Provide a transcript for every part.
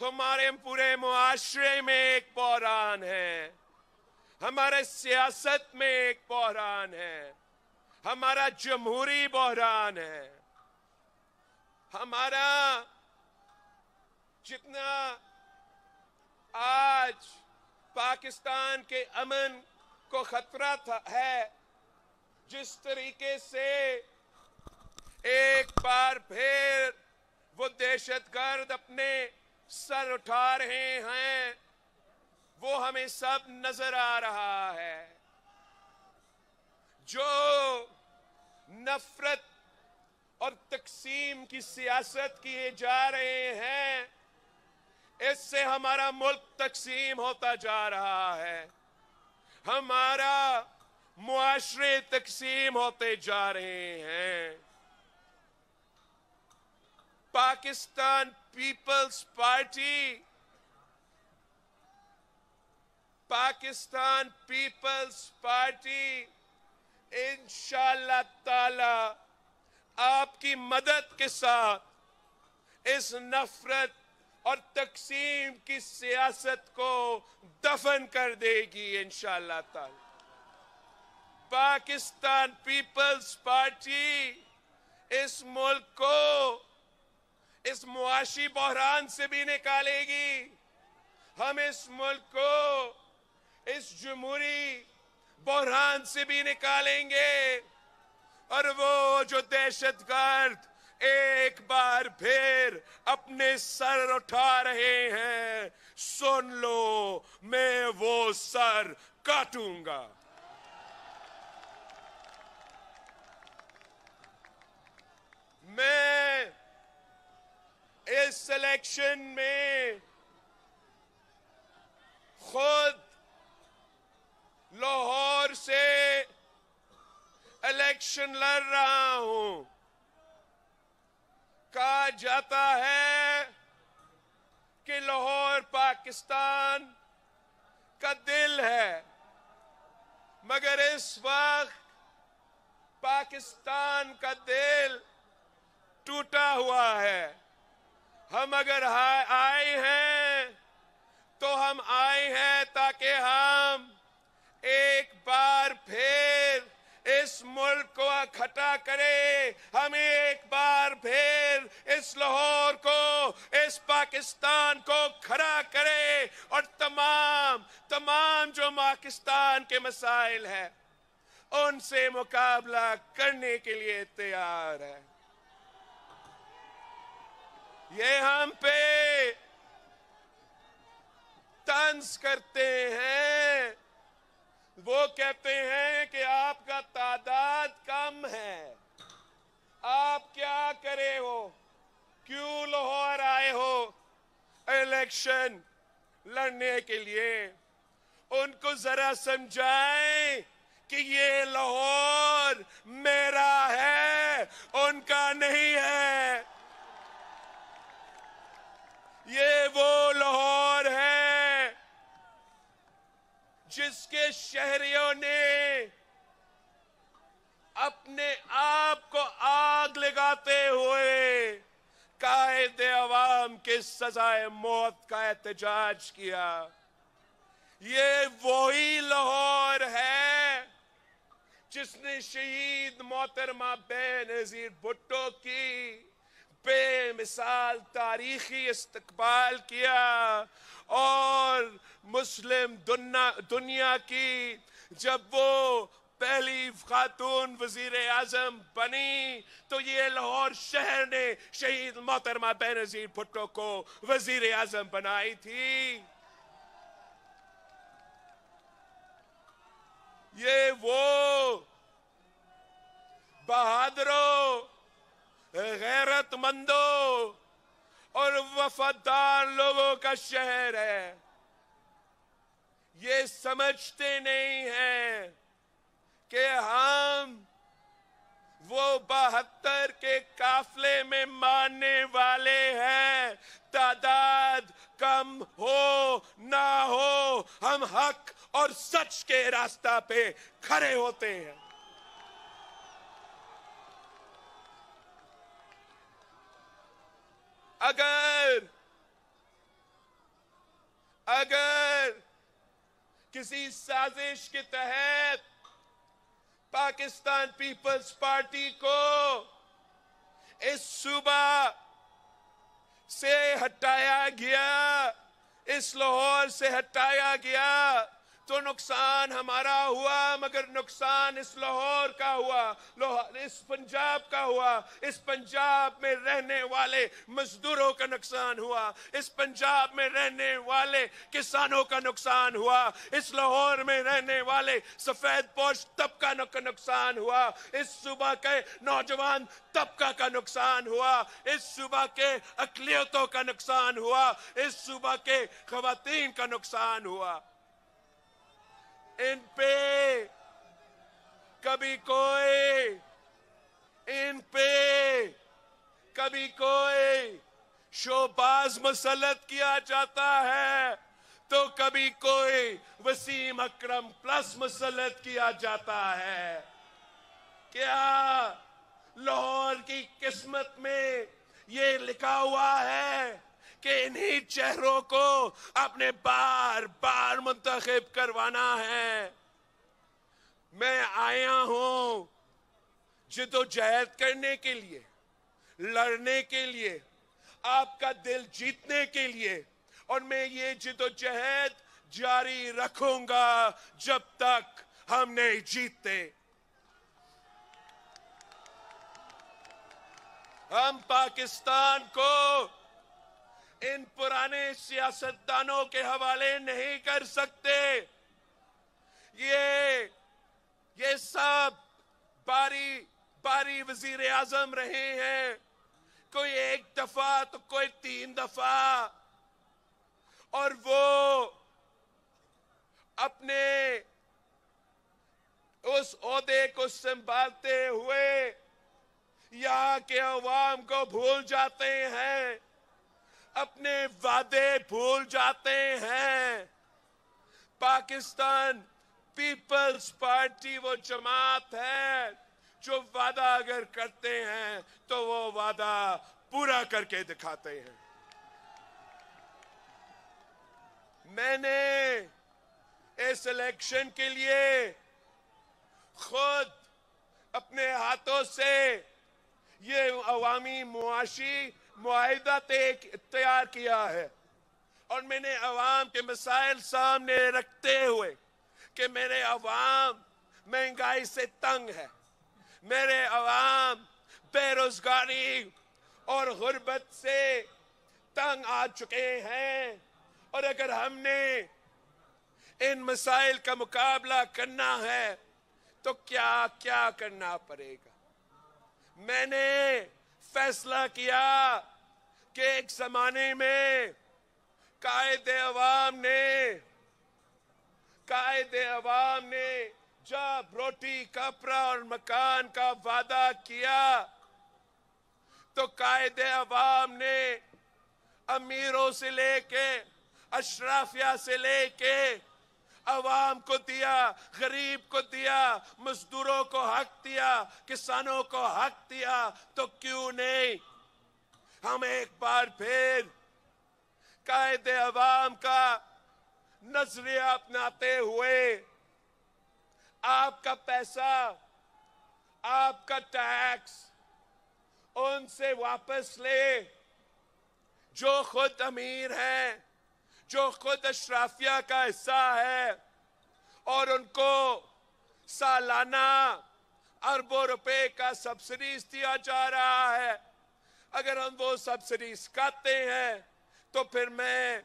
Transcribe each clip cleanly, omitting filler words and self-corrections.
हमारे पूरे मुआशरे में एक बहरान है, हमारे सियासत में एक बहरान है, हमारा जमहूरी बहरान है। हमारा जितना आज पाकिस्तान के अमन को खतरा है, जिस तरीके से एक बार फिर वो दहशतगर्द अपने सर उठा रहे हैं, वो हमें सब नजर आ रहा है। जो नफरत और तकसीम की सियासत किए जा रहे हैं, इससे हमारा मुल्क तकसीम होता जा रहा है, हमारा मुआशरे तकसीम होते जा रहे हैं। पाकिस्तान पीपल्स पार्टी, पाकिस्तान पीपल्स पार्टी इंशाअल्लाह ताला आपकी मदद के साथ इस नफरत और तकसीम की सियासत को दफन कर देगी इंशाअल्लाह ताला। पाकिस्तान पीपल्स पार्टी इस मुल्क को इस मुआशी बहरान से भी निकालेगी। हम इस मुल्क को इस जमहूरी बहरान से भी निकालेंगे, और वो जो दहशतगर्द एक बार फिर अपने सर उठा रहे हैं, सुन लो, मैं वो सर काटूंगा। मैं इस इलेक्शन में खुद लाहौर से इलेक्शन लड़ रहा हूं। कहा जाता है कि लाहौर पाकिस्तान का दिल है, मगर इस वक्त पाकिस्तान का दिल टूटा हुआ है। हम अगर आए हैं तो हम आए हैं ताकि हम एक बार फिर इस मुल्क को इकट्ठा करें, हम एक बार फिर इस लाहौर को, इस पाकिस्तान को खड़ा करें, और तमाम जो पाकिस्तान के मसाइल है उनसे मुकाबला करने के लिए तैयार है। ये हम पे तंज करते हैं, वो कहते हैं कि आपका तादाद कम है, आप क्या करे हो, क्यों लाहौर आए हो इलेक्शन लड़ने के लिए। उनको जरा समझाएं कि ये लाहौर मेरा है, उनका नहीं है। ये वो लाहौर है जिसके शहरियों ने अपने आप को आग लगाते हुए कायदे अवाम के सजाए मौत का एहतजाज किया। ये वही लाहौर है जिसने शहीद मोहतरमा बेनज़ीर भुट्टो की बेमिसाल तारीखी इस्तकबाल किया, और मुस्लिम दुनिया की जब वो पहली खातून वजीर आजम बनी तो ये लाहौर शहर ने शहीद मोहतरमा बेनज़ीर भुट्टो को वजीर आजम बनाई थी। ये वो बहादुरों, गैरतमंदों और वफादार लोगों का शहर है। ये समझते नहीं हैं कि हम वो 72 के काफले में मानने वाले हैं। तादाद कम हो ना हो, हम हक और सच के रास्ता पे खड़े होते हैं। अगर अगर किसी साजिश के तहत पाकिस्तान पीपल्स पार्टी को इस सूबा से हटाया गया, इस लाहौर से हटाया गया, तो नुकसान हमारा हुआ, मगर नुकसान इस लाहौर का हुआ, इस पंजाब का हुआ, इस पंजाब में रहने वाले मजदूरों का नुकसान हुआ, इस पंजाब में रहने वाले किसानों का नुकसान हुआ, इस लाहौर में रहने वाले सफेद पोश तबका का नुकसान हुआ, इस सूबा के नौजवान तबका का नुकसान हुआ, इस सूबा के अकलियतों का नुकसान हुआ, इस सूबा के खवातीन का नुकसान हुआ। इन पे कभी कोई शोबाज मुसल्लत किया जाता है, तो कभी कोई वसीम अकरम प्लस मुसल्लत किया जाता है। क्या लाहौर की किस्मत में ये लिखा हुआ है कि इन्हीं चेहरों को आपने बार बार मुंतखब करवाना है? मैं आया हूं जिद्दोजहद करने के लिए, लड़ने के लिए, आपका दिल जीतने के लिए, और मैं ये जिद्दोजहद जारी रखूंगा जब तक हम नहीं जीतते। हम पाकिस्तान को इन पुराने सियासतदानों के हवाले नहीं कर सकते। ये सब बारी वजीर आजम रहे हैं, कोई एक दफा तो कोई 3 दफा, और वो अपने उस ओहदे को संभालते हुए यहाँ के अवाम को भूल जाते हैं, अपने वादे भूल जाते हैं। पाकिस्तान पीपल्स पार्टी वो जमात है जो वादा अगर करते हैं तो वो वादा पूरा करके दिखाते हैं। मैंने इस इलेक्शन के लिए खुद अपने हाथों से ये अवामी मुआशी मुआहिदा तैयार किया है, और मैंने अवाम के मसाइल सामने रखते हुए कि मेरे अवाम महंगाई से तंग है, मेरे अवाम बेरोजगारी और गुर्बत से तंग आ चुके हैं, और अगर हमने इन मसाइल का मुकाबला करना है तो क्या क्या करना पड़ेगा। मैंने फैसला किया कि एक जमाने में कायदे अवाम ने जब रोटी कपड़ा और मकान का वादा किया तो कायदे अवाम ने अमीरों से लेके अशराफिया से लेके अवाम को दिया, गरीब को दिया, मजदूरों को हक दिया, किसानों को हक दिया, तो क्यों नहीं हम एक बार फिर कायदे अवाम का नजरिया अपनाते हुए आपका पैसा, आपका टैक्स उनसे वापस ले जो खुद अमीर हैं, जो खुद अशराफिया का हिस्सा है, और उनको सालाना अरबों रुपए का सब्सिडीज दिया जा रहा है। अगर हम वो सब्सिडीज काटते हैं तो फिर मैं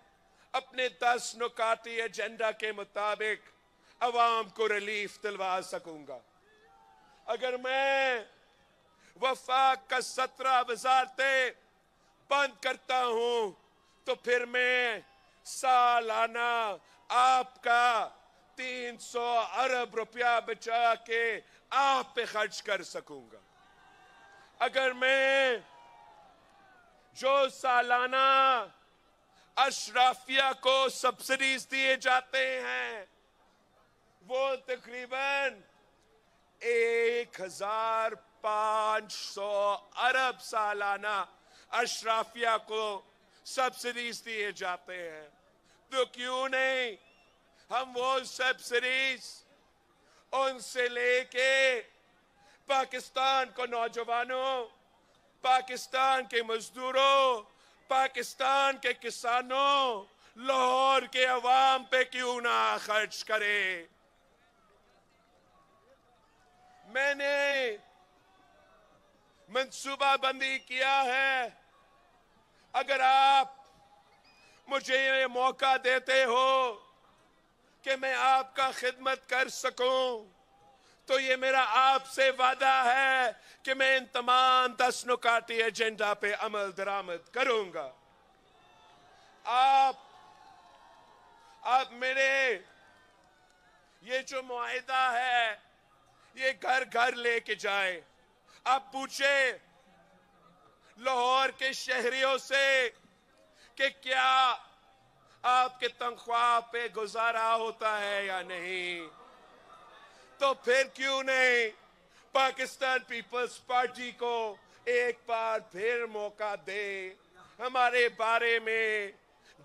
अपने 10 नुकाती एजेंडा के मुताबिक अवाम को रिलीफ दिलवा सकूंगा। अगर मैं वफाक का 17 वजारतें बंद करता हूं तो फिर मैं सालाना आपका 300 अरब रुपया बचा के आप पे खर्च कर सकूंगा। अगर मैं जो सालाना अशराफिया को सब्सिडीज दिए जाते हैं वो तकरीबन 1500 अरब सालाना अशराफिया को सब्सिडीज दिए जाते हैं, तो क्यों नहीं हम वो सब्सिडीज उनसे लेके पाकिस्तान को नौजवानों, पाकिस्तान के मजदूरों, पाकिस्तान के किसानों, लाहौर के अवाम पे क्यों ना खर्च करें। मैंने मंसूबाबंदी किया है, अगर आप मुझे ये मौका देते हो कि मैं आपका खिदमत कर सकूं, तो ये मेरा आपसे वादा है कि मैं इन तमाम 10 नुकाती एजेंडा पे अमल दरामद करूंगा। आप मेरे ये जो मुआहिदा है ये घर घर लेके जाए। आप पूछे लाहौर के शहरियों से कि क्या आपके तनख्वाह पे गुजारा होता है या नहीं, तो फिर क्यों नहीं पाकिस्तान पीपल्स पार्टी को एक बार फिर मौका दे। हमारे बारे में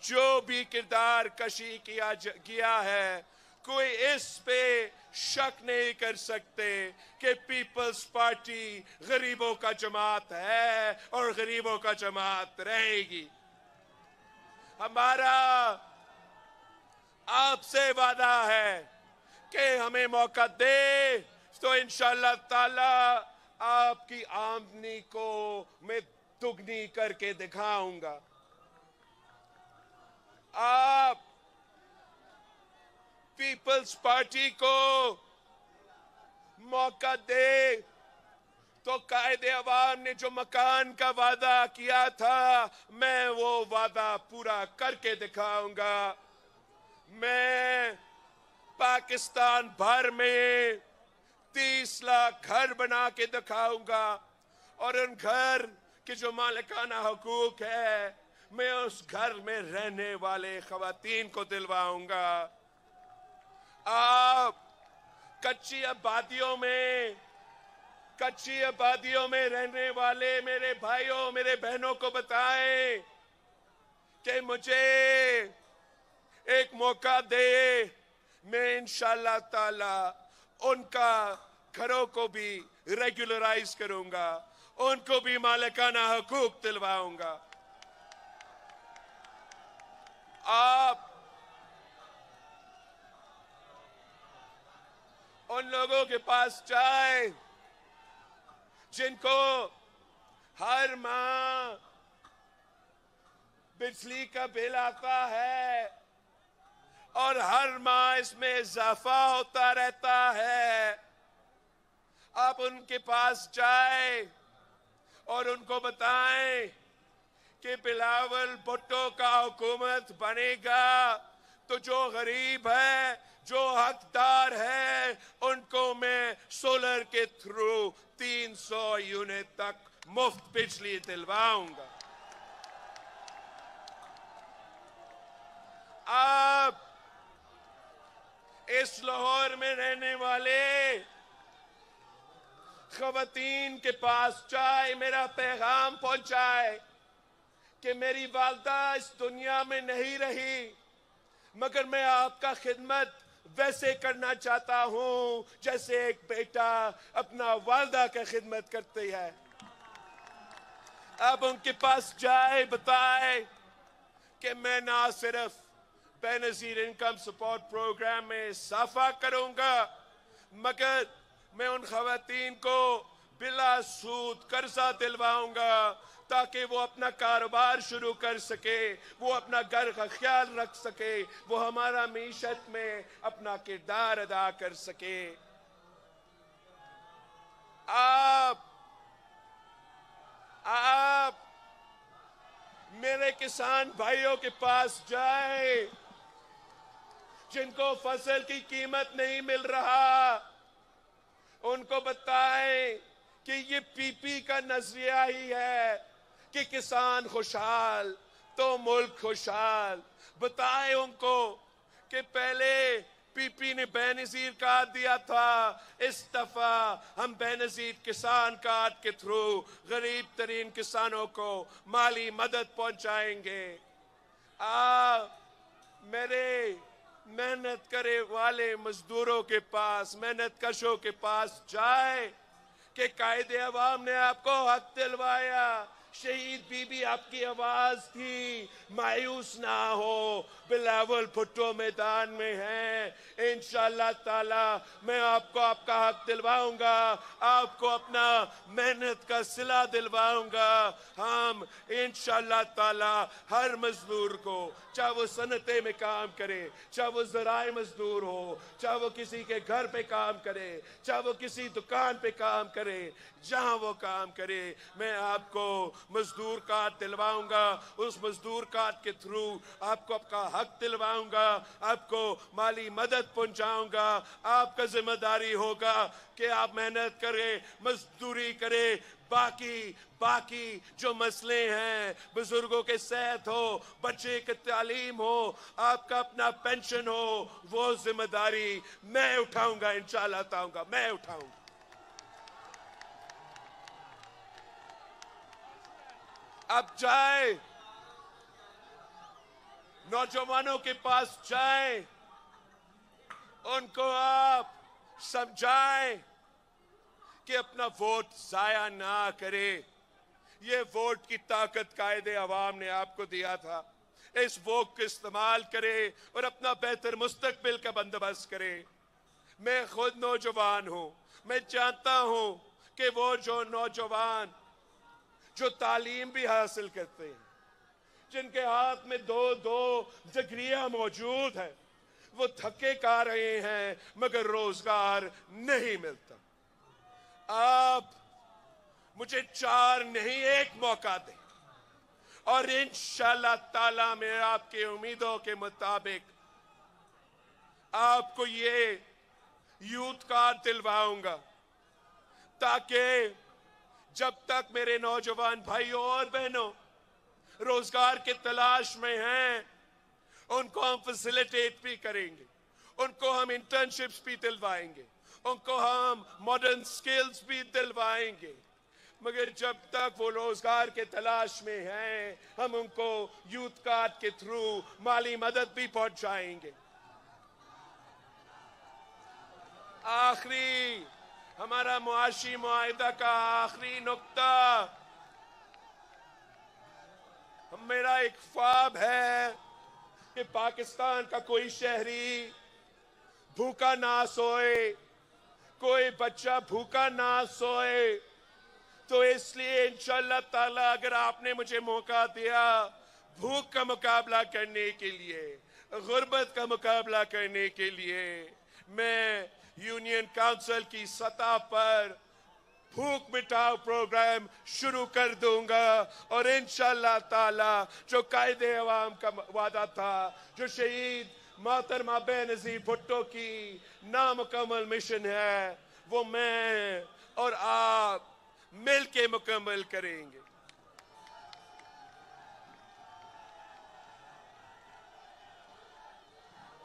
जो भी किरदार कशी किया है, कोई इस पे शक नहीं कर सकते कि पीपल्स पार्टी गरीबों का जमात है और गरीबों का जमात रहेगी। हमारा आपसे वादा है कि हमें मौका दे तो इंशाअल्लाह ताला आपकी आमदनी को मैं दुगनी करके दिखाऊंगा। आप पीपल्स पार्टी को मौका दे तो कायदे अवाम ने जो मकान का वादा किया था, मैं वो वादा पूरा करके दिखाऊंगा। मैं पाकिस्तान भर में 30 लाख घर बना के दिखाऊंगा और उन घर के जो मालिकाना हुकूक है, मैं उस घर में रहने वाले खवातीन को दिलवाऊंगा। आप कच्ची आबादियों में रहने वाले मेरे भाइयों, मेरे बहनों को बताएं कि मुझे एक मौका दे, मैं इंशाअल्लाह ताला उनका घरों को भी रेगुलराइज करूंगा, उनको भी मालिकाना हकूक दिलवाऊंगा। आप उन लोगों के पास जाए जिनको हर माह बिजली का बिल आता है और हर माह इसमें इजाफा होता रहता है। आप उनके पास जाए और उनको बताएं कि बिलावल भुट्टो का हुकूमत बनेगा तो जो गरीब है, जो हकदार है, उनको मैं सोलर के थ्रू 300 यूनिट तक मुफ्त बिजली दिलवाऊंगा। आप इस लाहौर में रहने वाले खवातीन के पास जाए, मेरा पैगाम पहुंचाए कि मेरी वालदा इस दुनिया में नहीं रही, मगर मैं आपका खिदमत वैसे करना चाहता हूं जैसे एक बेटा अपना वालदा का खिदमत करती है। अब उनके पास जाए, बताए कि मैं ना सिर्फ बेनजीर इनकम सपोर्ट प्रोग्राम में इजाफा करूंगा, मगर मैं उन खवातीन को बिला सूद कर्जा दिलवाऊंगा ताकि वो अपना कारोबार शुरू कर सके, वो अपना घर का ख्याल रख सके, वो हमारा मीशत में अपना किरदार अदा कर सके। आप मेरे किसान भाइयों के पास जाए जिनको फसल की कीमत नहीं मिल रहा, उनको बताएं कि ये पीपी का नजरिया ही है कि किसान खुशहाल तो मुल्क खुशहाल। बताएं उनको कि पहले पीपी ने बेनजीर कार्ड दिया था, इस दफा हम बेनजीर किसान कार्ड के थ्रू गरीब तरीन किसानों को माली मदद पहुंचाएंगे। करे वाले मजदूरों के पास, मेहनत कशों के पास जाए कि कायदे अवाम ने आपको हक दिलवाया, शहीद बीबी आपकी आवाज थी, मायूस ना हो, बिलावल भुट्टो मैदान में हैं, इंशाअल्लाह ताला मैं आपको आपका हक दिलवाऊंगा, आपको अपना मेहनत का सिला दिलवाऊंगा। हम इंशाअल्लाह ताला हर मजदूर को, चाहे वो सनते में काम करे, चाहे वो ज़राए मजदूर हो, चाहे वो किसी के घर पे काम करे, चाहे वो किसी दुकान पे काम करे, जहां वो काम करे, मैं आपको मजदूर कार्ड दिलवाऊंगा। उस मजदूर कार्ड के थ्रू आपको आपका हक दिलवाऊंगा, आपको माली मदद पहुंचाऊंगा। आपका जिम्मेदारी होगा कि आप मेहनत करें, मजदूरी करें, बाकी जो मसले हैं, बुजुर्गों के सेहत हो, बच्चे की तालीम हो, आपका अपना पेंशन हो, वो जिम्मेदारी मैं उठाऊंगा, इंशाअल्लाह मैं उठाऊंगा। अब जाए, नौजवानों के पास जाए, उनको आप समझाएं कि अपना वोट जाया ना करे। ये वोट की ताकत कायदे अवाम ने आपको दिया था, इस वोट को इस्तेमाल करे और अपना बेहतर मुस्तकबिल का बंदोबस्त करे। मैं खुद नौजवान हूं, मैं जानता हूं कि वो जो नौजवान जो तालीम भी हासिल करते हैं, जिनके हाथ में दो डिग्रियां मौजूद है, वो थके खा रहे हैं मगर रोजगार नहीं मिलता। आप मुझे 4 नहीं 1 मौका दें और इंशाअल्लाह ताला मैं आपके उम्मीदों के मुताबिक आपको ये यूथ कार्ड दिलवाऊंगा, ताकि जब तक मेरे नौजवान भाइयों और बहनों रोजगार की तलाश में हैं, उनको हम फैसिलिटेट भी करेंगे, उनको हम इंटर्नशिप्स भी दिलवाएंगे, उनको हम मॉडर्न स्किल्स भी दिलवाएंगे। मगर जब तक वो रोजगार के तलाश में हैं, हम उनको यूथ कार्ड के थ्रू माली मदद भी पहुंचाएंगे। आखिरी हमारा मुआशी मुआहिदा का आखिरी नुक्ता, मेरा एक ख्वाब है कि पाकिस्तान का कोई शहरी भूखा ना सोए, कोई बच्चा भूखा ना सोए। तो इसलिए इंशाअल्लाह ताला अगर आपने मुझे मौका दिया भूख का मुकाबला करने के लिए, गुर्बत का मुकाबला करने के लिए, मैं यूनियन काउंसिल की सतह पर भूख मिटाओ प्रोग्राम शुरू कर दूंगा। और इंशाअल्लाह ताला जो कायदे अवाम का वादा था, जो शहीद मोहतरमा बेनजीर भुट्टो की नामुकम्मल मिशन है, वो मैं और आप मिल के मुकम्मल करेंगे।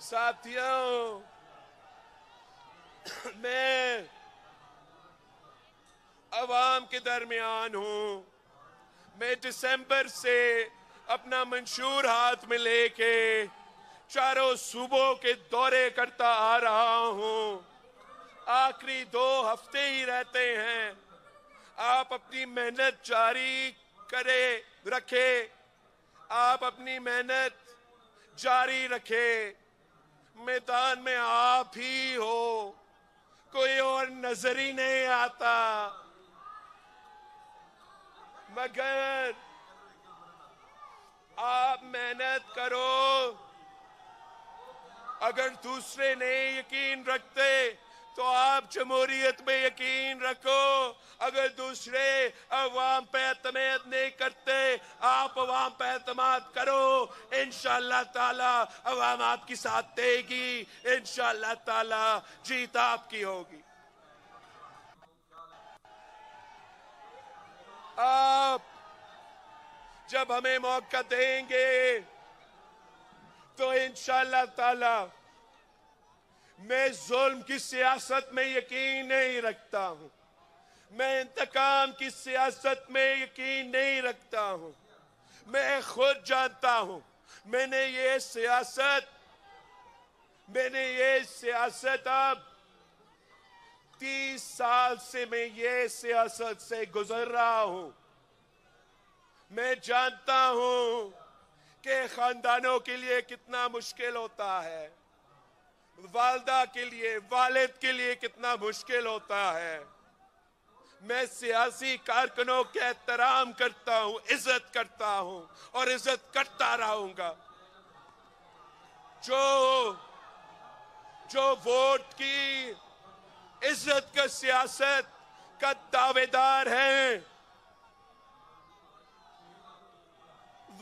साथियों, मैं अवाम के दरमियान हूं। मैं दिसंबर से अपना मंशूर हाथ में लेके चारों सूबों के दौरे करता आ रहा हूं। आखिरी 2 हफ्ते ही रहते हैं। आप अपनी मेहनत जारी रखे, आप अपनी मेहनत जारी रखे। मैदान में आप ही हो, कोई और नजर ही नहीं आता। मगर आप मेहनत करो। अगर दूसरे नहीं यकीन रखते तो आप जमहूरियत में यकीन रखो। अगर दूसरे अवाम पे एतमाद नहीं करते, आप अवाम पे एतमाद करो। इंशाअल्लाह ताला अवाम आपकी साथ देगी, इंशाअल्लाह ताला जीत आपकी होगी। आप जब हमें मौका देंगे तो इंशाअल्लाह ताला, मैं जुल्म की सियासत में यकीन नहीं रखता हूं, मैं इंतकाम की सियासत में यकीन नहीं रखता हूं। मैं खुद जानता हूं, मैंने ये सियासत मैंने ये सियासत अब 30 साल से मैं ये सियासत से गुजर रहा हूं। मैं जानता हूं कि खानदानों के लिए कितना मुश्किल होता है, वालदा के लिए, वालिद के लिए कितना मुश्किल होता है। मैं सियासी कारकुनों के एहतराम करता हूं, इज्जत करता हूं और इज्जत करता रहूंगा। जो वोट की इज्जत का सियासत का दावेदार है,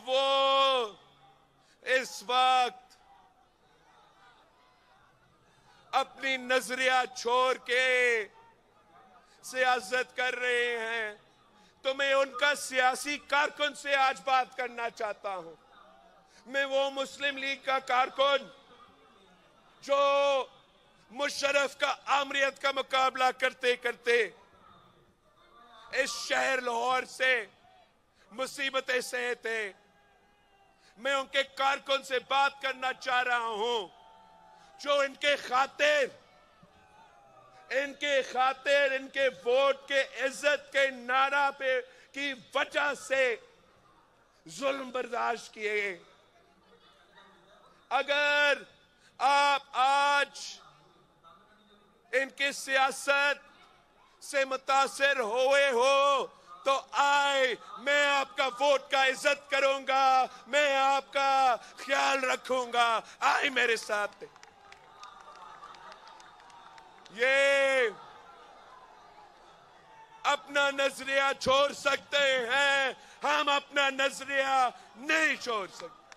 वो इस वक्त अपनी नजरिया छोड़ के सियासत कर रहे हैं। तो मैं उनका सियासी कारकुन से आज बात करना चाहता हूं। मैं वो मुस्लिम लीग का कारकुन जो मुशर्रफ का आमरीत का मुकाबला करते करते इस शहर लाहौर से मुसीबतें सहे थे, मैं उनके कारकुन से बात करना चाह रहा हूं जो इनके खातिर इनके वोट के इज्जत के नारा पे की वजह से जुल्म बर्दाश्त किए। अगर आप आज इनकी सियासत से मुतासिर हुए हो तो मैं आपका वोट का इज्जत करूंगा, मैं आपका ख्याल रखूंगा। आए मेरे साथ। ये अपना नजरिया छोड़ सकते हैं, हम अपना नजरिया नहीं छोड़ सकते।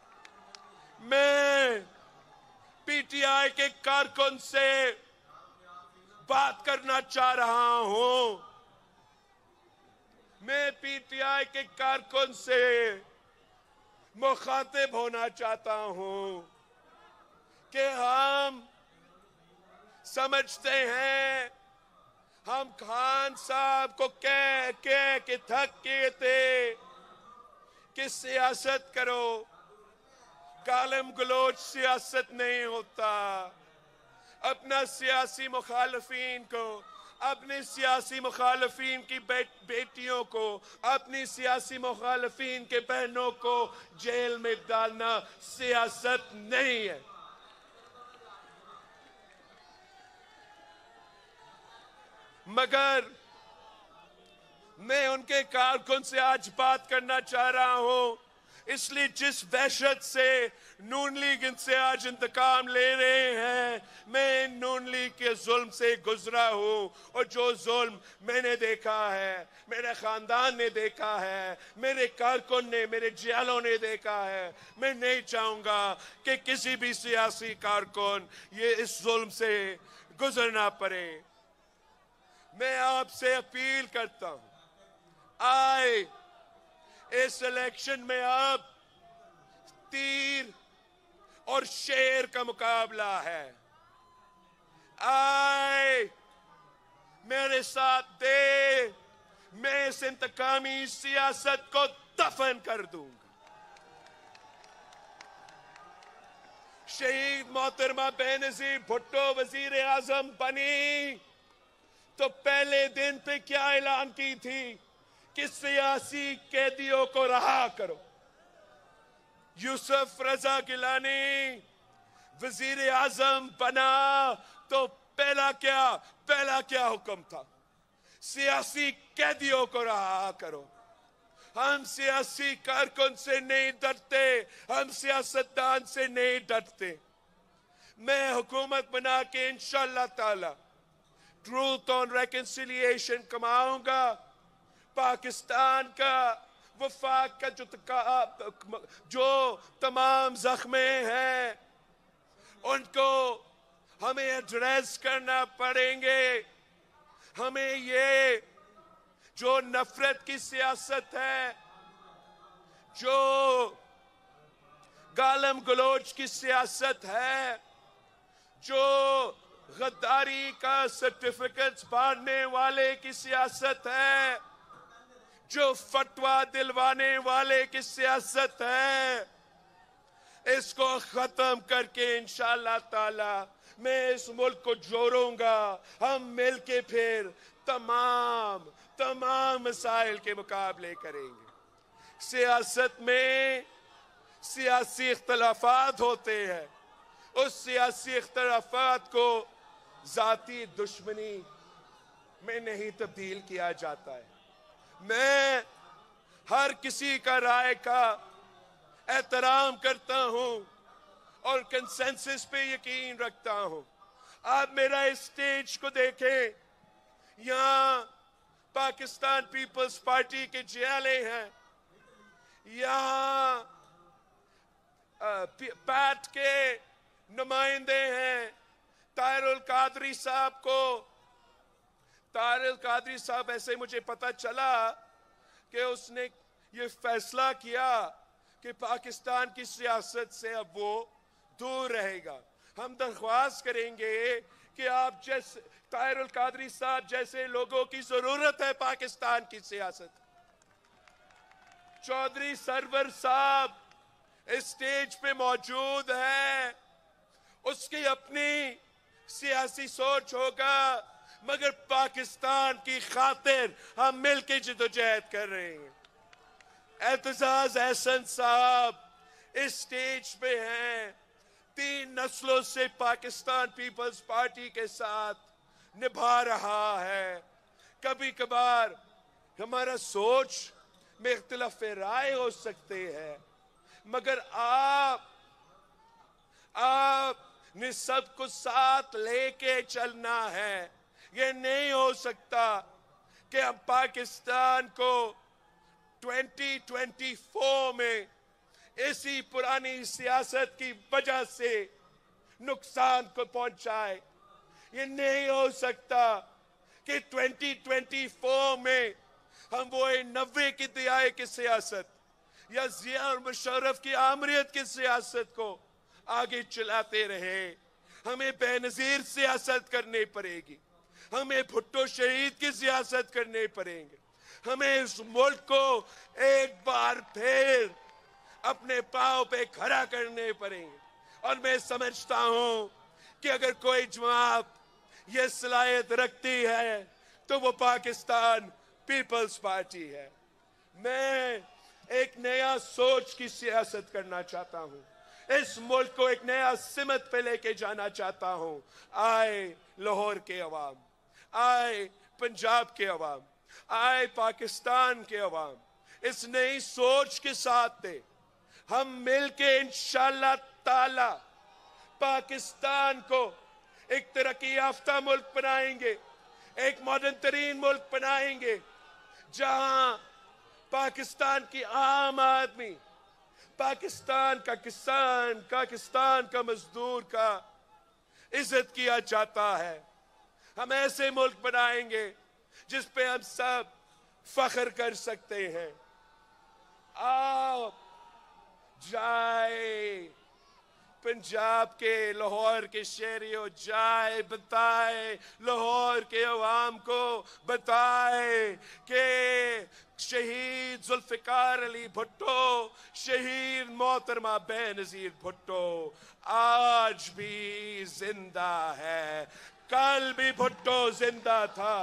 मैं पीटीआई के कारकुन से बात करना चाह रहा हूं। मैं पीटीआई के कारकुन से मुखातिब होना चाहता हूं कि हम समझते हैं, हम खान साहब को कह के थक गए थे कि सियासत करो, गालम गलोच सियासत नहीं होता। अपना सियासी मुखालफीन को, अपने सियासी मुखालफीन की बेटियों को, अपनी सियासी मुखालफीन के बहनों को जेल में डालना सियासत नहीं है। मगर मैं उनके कारकुन से आज बात करना चाह रहा हूं, इसलिए जिस वहशत से नून लीग इनसे आज इंतकाम ले रहे हैं, मैं नून लीग के जुल्म से गुजरा हूं और जो जुल्म मैंने देखा है, मेरे खानदान ने देखा है, मेरे कारकुन ने, मेरे जियालों ने देखा है, मैं नहीं चाहूंगा कि किसी भी सियासी कारकुन ये इस जुल्म से गुजरना पड़े। मैं आपसे अपील करता हूं, आए इस इलेक्शन में अब तीर और शेर का मुकाबला है। आए मेरे साथ दे, मैं इस इंतकामी सियासत को दफन कर दूंगा। शहीद मोहतरमा बेनजीर भुट्टो वजीर आजम बनी तो पहले दिन पे क्या ऐलान की थी कि सियासी कैदियों को रहा करो। यूसुफ रजा गिलानी वजीर आजम बना तो पहला क्या हुक्म था? सियासी कैदियों को रहा करो। हम सियासी कारकुन से नहीं डरते, हम सियासतदान से नहीं डरते। मैं हुकूमत बना के इंशाअल्लाह ताला ट्रूथ ऑन रेकन्सिलिएशन कमाऊंगा। पाकिस्तान का वफाक का जो तमाम जख्मे हैं उनको हमें एड्रेस करना पड़ेंगे। हमें ये जो नफरत की सियासत है, जो गालम गलोच की सियासत है, जो गद्दारी का सर्टिफिकेट्स बांटने वाले की सियासत है, जो फतवा दिलवाने वाले की सियासत है, इसको खत्म करके इंशाअल्लाह ताला मैं इस मुल्क को जोड़ूंगा। हम मिलके फिर तमाम मसाइल के मुकाबले करेंगे। सियासत में सियासी इख्तलाफात होते हैं, उस सियासी इख्तलाफात को जाती दुश्मनी में नहीं तब्दील किया जाता है। मैं हर किसी का राय का एहतराम करता हूं और कंसेंसस पे यकीन रखता हूं। आप मेरा इस स्टेज को देखें, यहां पाकिस्तान पीपल्स पार्टी के जियाले हैं, यहां पैट के नुमाइंदे हैं। ताहिरुल कादरी साहब ऐसे मुझे पता चला कि उसने ये फैसला किया कि पाकिस्तान की सियासत से अब वो दूर रहेगा। हम दरख्वास्त करेंगे कि आप जैसे ताहिरुल कादरी साहब जैसे लोगों की जरूरत है पाकिस्तान की सियासत। चौधरी सरवर साहब इस स्टेज पे मौजूद है, उसकी अपनी सियासी सोच होगा, मगर पाकिस्तान की खातिर हम मिलकर जिदोजहद कर रहे हैं। एतजाज अहसन साहब इस स्टेज पे हैं, 3 नस्लों से पाकिस्तान पीपल्स पार्टी के साथ निभा रहा है। कभी कभार हमारा सोच में इख्तिलाफ राय हो सकते हैं, मगर आप ने सबको साथ लेके चलना है। ये नहीं हो सकता कि हम पाकिस्तान को 2024 में इसी पुरानी सियासत की वजह से नुकसान को पहुंचाए। ये नहीं हो सकता कि 2024 में हम वो 90 की दिहाई की सियासत या जिया और मुशर्रफ की आमरीत की सियासत को आगे चलाते रहे। हमें बेनजीर सियासत करनी पड़ेगी, हमें भुट्टो शहीद की सियासत करनी पड़ेगी, हमें इस मुल्क को एक बार फिर अपने पांव पे खड़ा करने पड़ेंगे। और मैं समझता हूं कि अगर कोई जमात ये सलाहियत रखती है तो वो पाकिस्तान पीपल्स पार्टी है। मैं एक नया सोच की सियासत करना चाहता हूं, इस मुल्क को एक नया सिमत पे लेके जाना चाहता हूं। आए लाहौर के अवाम, आए पंजाब के अवाम, आए पाकिस्तान के अवाम, इस नई सोच के साथ थे हम मिलके इंशाअल्लाह ताला पाकिस्तान को एक तरक्की याफ्ता मुल्क बनाएंगे, एक मॉडर्न तरीन मुल्क बनाएंगे, जहां पाकिस्तान की आम आदमी, पाकिस्तान का किसान, पाकिस्तान का मजदूर का इज्जत किया जाता है। हम ऐसे मुल्क बनाएंगे जिस पे हम सब फख्र कर सकते हैं। आप जाए पंजाब के लाहौर के शहरियों, जाए बताए लाहौर के अवाम को, बताए कि शहीद जुल्फिकार अली भुट्टो, शहीद मोहतरमा बेनजीर भुट्टो आज भी जिंदा है। कल भी भुट्टो जिंदा था,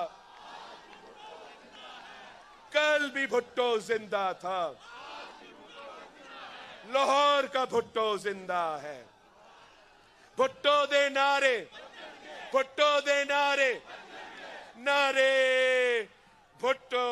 कल भी भुट्टो जिंदा था, लाहौर का भुट्टो जिंदा है। भुट्टो दे नारे, भुट्टो दे नारे, नारे भुट्टो।